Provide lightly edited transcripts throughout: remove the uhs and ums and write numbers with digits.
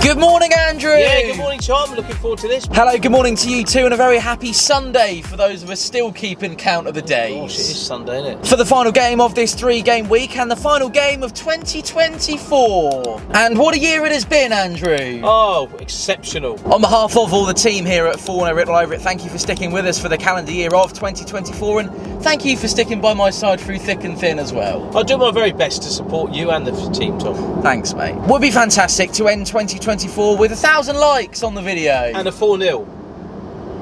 Good morning, Andrew. Yeah, good morning, Tom. Looking forward to this. Hello, good morning to you too, and a very happy Sunday for those of us still keeping count of the days. Gosh, it is Sunday, isn't it? For the final game of this 3-game week and the final game of 2024. And what a year it has been, Andrew. Oh, exceptional. On behalf of all the team here at Fournilwrittenalloverit, thank you for sticking with us for the calendar year of 2024, and thank you for sticking by my side through thick and thin as well. I'll do my very best to support you and the team, Tom. Thanks, mate. Would be fantastic to end 2024 with 1,000 likes on the video. And a 4-0.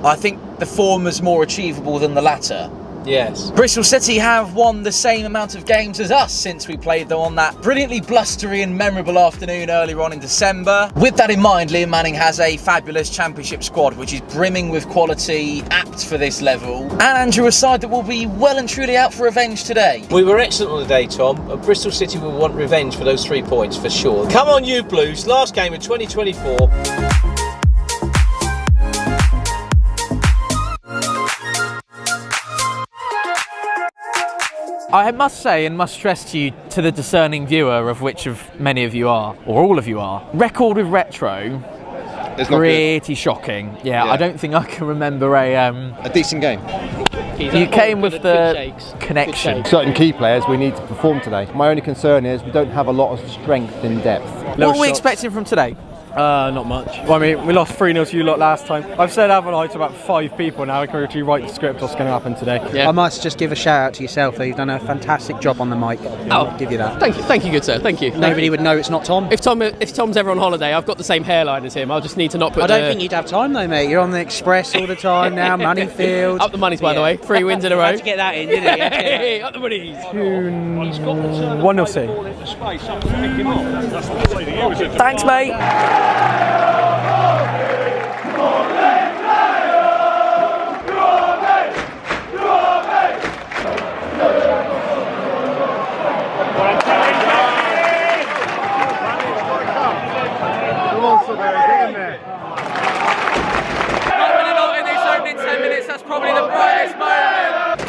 I think the former is more achievable than the latter. Yes. Bristol City have won the same amount of games as us since we played them on that brilliantly blustery and memorable afternoon earlier on in December. With that in mind, Liam Manning has a fabulous championship squad which is brimming with quality, apt for this level. And Andrew, a side that will be well and truly out for revenge today. We were excellent on the day, Tom. Bristol City will want revenge for those 3 points for sure. Come on, you Blues. Last game of 2024. I must say and must stress to you, to the discerning viewer, of which of many of you are, or all of you are, record with retro, It's not pretty shocking. Yeah, I don't think I can remember a decent game. You came with the connection. Certain key players we need to perform today. My only concern is we don't have a lot of strength in depth. What are we expecting from today? Not much. Well, I mean, we lost 3-0 to you lot last time. I've said haven't I to about 5 people now. I can actually write the script what's going to happen today. Yeah. I must just give a shout out to yourself though. You've done a fantastic job on the mic. I'll give you that. Thank you, good sir. Thank you. Nobody would know it's not Tom. If Tom's ever on holiday, I've got the same hairline as him. I'll just need to not put. I don't think you'd have time though, mate. You're on the Express all the time now. Moneyfield. Up the monies, by the way. 3 wins in a row. Had to get that in, didn't you? Hey, up the monies. 1-0 C. Thanks, mate. In these opening 10 minutes, that's probably the brightest moment.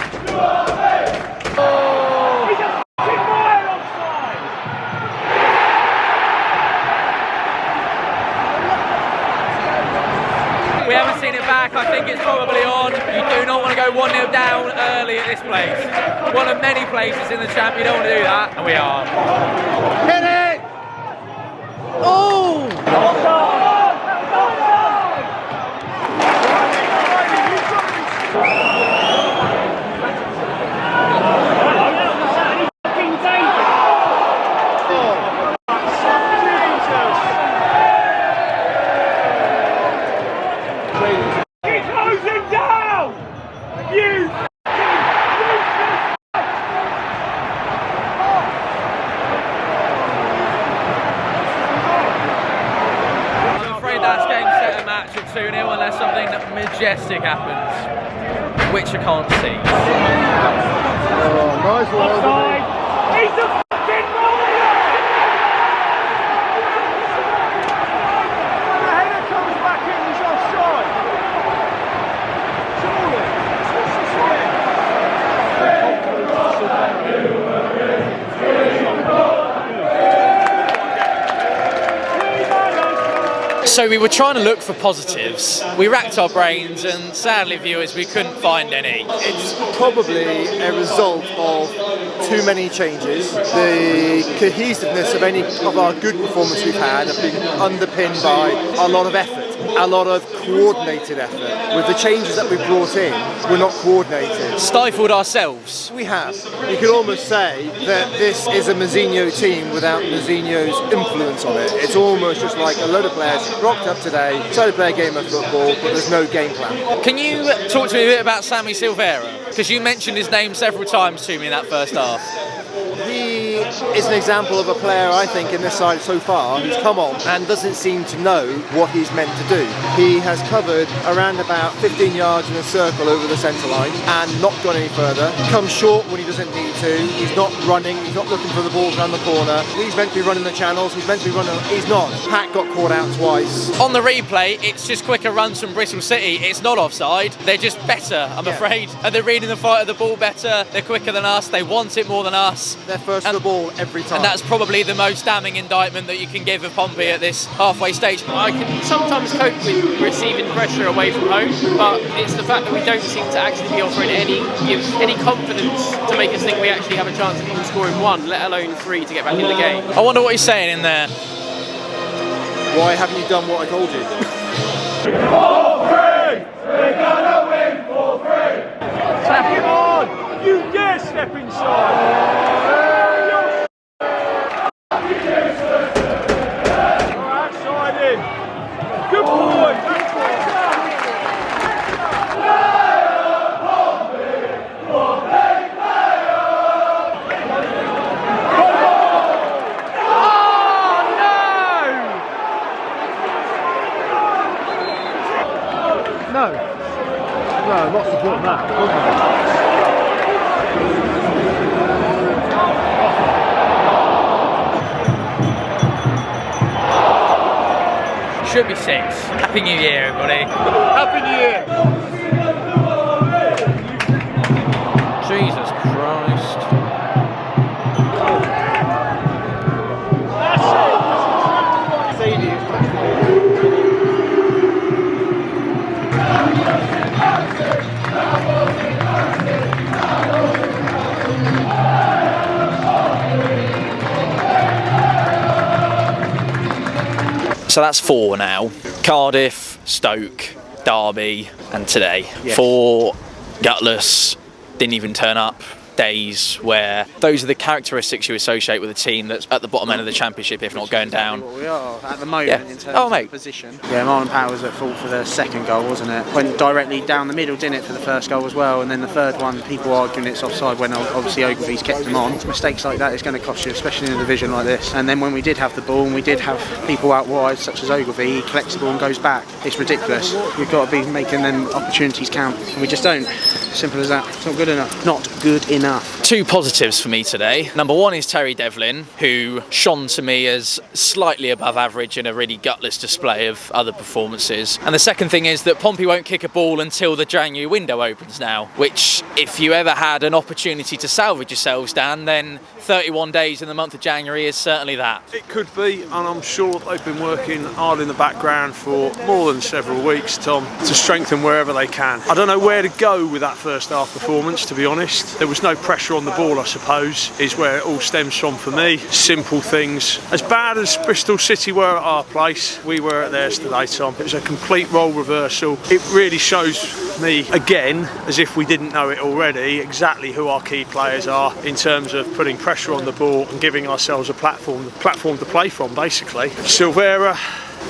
We haven't seen it back. I think it's probably on. You do not want to go 1-0 down early at this place. One of many places in the champ you don't want to do that, and we are. Hit it! Oh! Match of 2-0 unless something majestic happens, which I can't see. Oh, nice one. He's the fucking Warrior! The header comes back in, he's offside. So we were trying to look for positives. We racked our brains and sadly, viewers, we couldn't find any. It's probably a result of too many changes. The cohesiveness of any of our good performance we've had have been underpinned by a lot of effort, a lot of coordinated effort. With the changes that we brought in, we're not coordinated. Stifled ourselves. We have. You could almost say that this is a Mazzino team without Mazzino's influence on it. It's almost just like a load of players rocked up today, decided to play a game of football, but there's no game plan. Can you talk to me a bit about Sammy Silveira? Because you mentioned his name several times to me in that first half. He is an example of a player, I think, in this side so far who's come on and doesn't seem to know what he's meant to do. He has covered around about 15 yards in a circle over the centre line and not gone any further. Comes short when he doesn't need to. He's not running, he's not looking for the balls around the corner. He's meant to be running the channels, he's meant to be running, he's not. Pat got caught out twice. On the replay, it's just quicker runs from Bristol City. It's not offside. They're just better, I'm afraid. And they're reading the fight of the ball better. They're quicker than us. They want it more than us. They're first to the ball every time. And that's probably the most damning indictment that you can give of Pompey at this halfway stage. I can sometimes cope with receiving pressure away from home, but it's the fact that we don't seem to actually be offering any confidence to make us think we actually have a chance of even scoring one, let alone three, to get back in the game. I wonder what he's saying in there. Why haven't you done what I told you? For free! We're gonna win for free! Tap him on! You dare step inside! Outside in! Good boy! No, I'm not supporting that. Should be 6. Happy New Year, everybody. Happy New Year! Jesus Christ. So that's 4 now. Cardiff, Stoke, Derby, and today. Yes. 4 gutless, didn't even turn up days where those are the characteristics you associate with a team that's at the bottom end of the championship, if not going down. What we are at the moment Yeah. in terms of position. Yeah, Marlon Powell was at fault for the second goal, wasn't it? Went directly down the middle, didn't it, for the first goal as well, and then the third one, people arguing it's offside when obviously Ogilvy's kept them on. Mistakes like that is going to cost you, especially in a division like this. And then when we did have the ball and we did have people out wide, such as Ogilvy, he collects the ball and goes back. It's ridiculous. We've got to be making them opportunities count, and we just don't. Simple as that. It's not good enough. Not good enough. 2 positives for me today. Number 1 is Terry Devlin, who shone to me as slightly above average in a really gutless display of other performances. And the second thing is that Pompey won't kick a ball until the January window opens now, which if you ever had an opportunity to salvage yourselves, Dan, then 31 days in the month of January is certainly that. It could be, and I'm sure they've been working hard in the background for more than several weeks, Tom, to strengthen wherever they can. I don't know where to go with that first half performance, to be honest. There was no pressure on the ball, I suppose, is where it all stems from for me. Simple things. As bad as Bristol City were at our place, we were at theirs today, Tom. It was a complete role reversal. It really shows me, again, as if we didn't know it already, exactly who our key players are in terms of putting pressure on the ball and giving ourselves a platform to play from, basically. Silvera,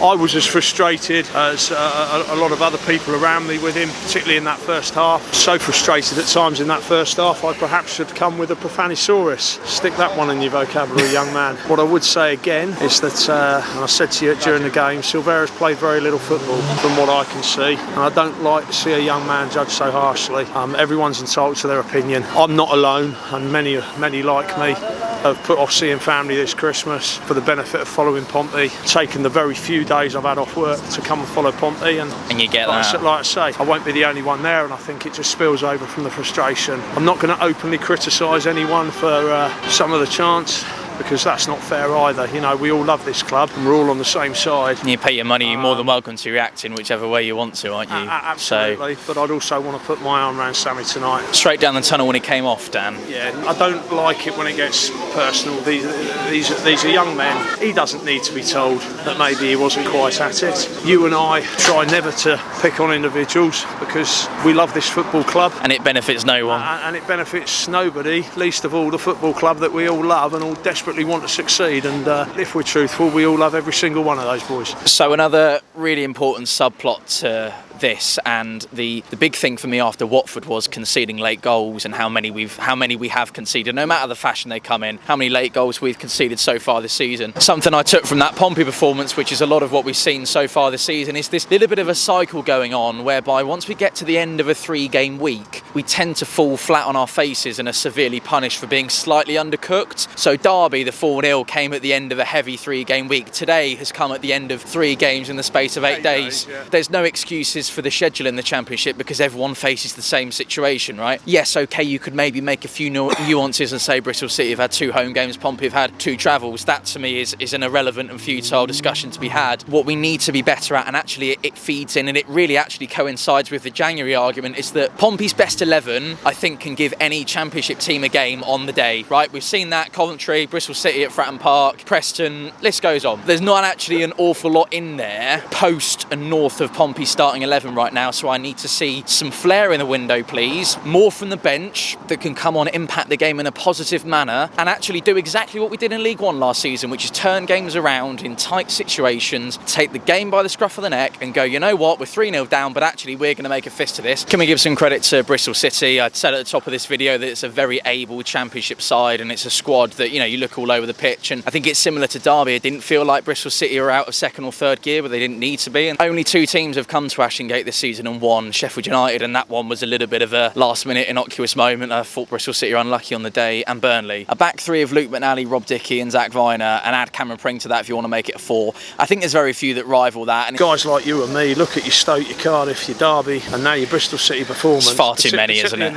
I was as frustrated as a lot of other people around me with him, particularly in that first half. So frustrated at times in that first half, I perhaps should come with a profanisaurus. Stick that one in your vocabulary, young man. What I would say again is that, and I said to you during the game, Silvera's played very little football from what I can see, and I don't like to see a young man judged so harshly. Everyone's entitled to their opinion. I'm not alone, and many like me have put off seeing family this Christmas for the benefit of following Pompey, taking the very few days I've had off work to come and follow Pompey, and you get that. Like I say, I won't be the only one there, and I think it just spills over from the frustration. I'm not going to openly criticise anyone for some of the chants, because that's not fair either. You know, we all love this club and we're all on the same side. You pay your money, you're more than welcome to react in whichever way you want to, aren't you? Absolutely, but I'd also want to put my arm around Sammy tonight. Straight down the tunnel when he came off, Dan. Yeah, I don't like it when it gets personal. These are young men. He doesn't need to be told that maybe he wasn't quite at it. You and I try never to pick on individuals because we love this football club. And it benefits no one. And it benefits nobody, least of all the football club that we all love and all desperately want to succeed. And if we're truthful, we all love every single one of those boys. So another really important subplot to this, and the big thing for me after Watford was conceding late goals and how many we have conceded, no matter the fashion they come in, how many late goals we've conceded so far this season. Something I took from that Pompey performance, which is a lot of what we've seen so far this season, is this little bit of a cycle going on whereby once we get to the end of a 3-game week, we tend to fall flat on our faces and are severely punished for being slightly undercooked. So Derby, the 4-0, came at the end of a heavy 3-game week. Today has come at the end of 3 games in the space of 8 days. There's no excuses for the schedule in the Championship because everyone faces the same situation, right? Yes, okay, you could maybe make a few nuances and say Bristol City have had 2 home games, Pompey have had 2 travels. That to me is an irrelevant and futile discussion to be had. What we need to be better at, and actually it feeds in and it really actually coincides with the January argument, is that Pompey's best 11, I think, can give any Championship team a game on the day, right? We've seen that Coventry, Bristol City at Fratton Park, Preston, list goes on. There's not actually an awful lot in there post and north of Pompey's starting 11 right now, so I need to see some flair in the window, please. More from the bench that can come on, impact the game in a positive manner, and actually do exactly what we did in League One last season, which is turn games around in tight situations, take the game by the scruff of the neck and go, you know what, we're 3-0 down, but actually we're going to make a fist of this. Can we give some credit to Bristol City? I said at the top of this video that it's a very able Championship side and it's a squad that, you know, you look all over the pitch, and I think it's similar to Derby. It didn't feel like Bristol City are out of 2nd or 3rd gear, but they didn't need to be. And only 2 teams have come to Ashingate this season and won, Sheffield United, and that one was a little bit of a last-minute innocuous moment. I thought Bristol City are unlucky on the day, and Burnley. A back 3 of Luke McNally, Rob Dickie and Zach Viner, and add Cameron Pring to that if you want to make it a 4. I think there's very few that rival that. And guys like you and me, look at your Stoke, your Cardiff, your Derby, and now your Bristol City performance. It's far too many, isn't it?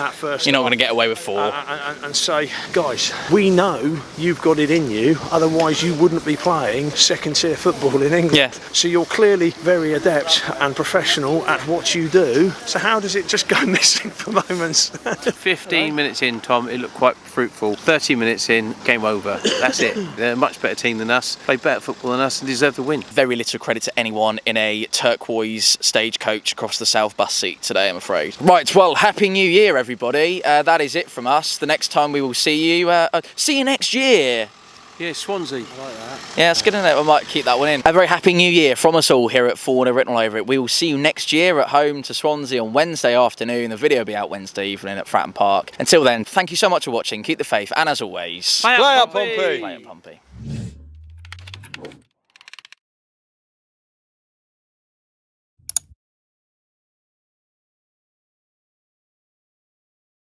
You're not going to get away with 4. And say, guys, we know you've got it in you, otherwise you wouldn't be playing 2nd-tier football in England. Yeah. So you're clearly very adept and professional at what you do. So how does it just go missing for moments? 15 minutes in, Tom, it looked quite fruitful. 30 minutes in, game over. That's it. They're a much better team than us, play better football than us, and deserve the win. Very little credit to anyone in a turquoise stagecoach across the South bus seat today, I'm afraid. Right, well, Happy New Year, everybody. That is it from us. The next time we will see you next year. Yeah, Swansea. I like that. Yeah, it's good, isn't it? We might keep that one in. A very happy new year from us all here at Fournilwrittenalloverit. We will see you next year at home to Swansea on Wednesday afternoon. The video will be out Wednesday evening at Fratton Park. Until then, thank you so much for watching. Keep the faith, and as always, Play up, Pompey! Play up, Pompey.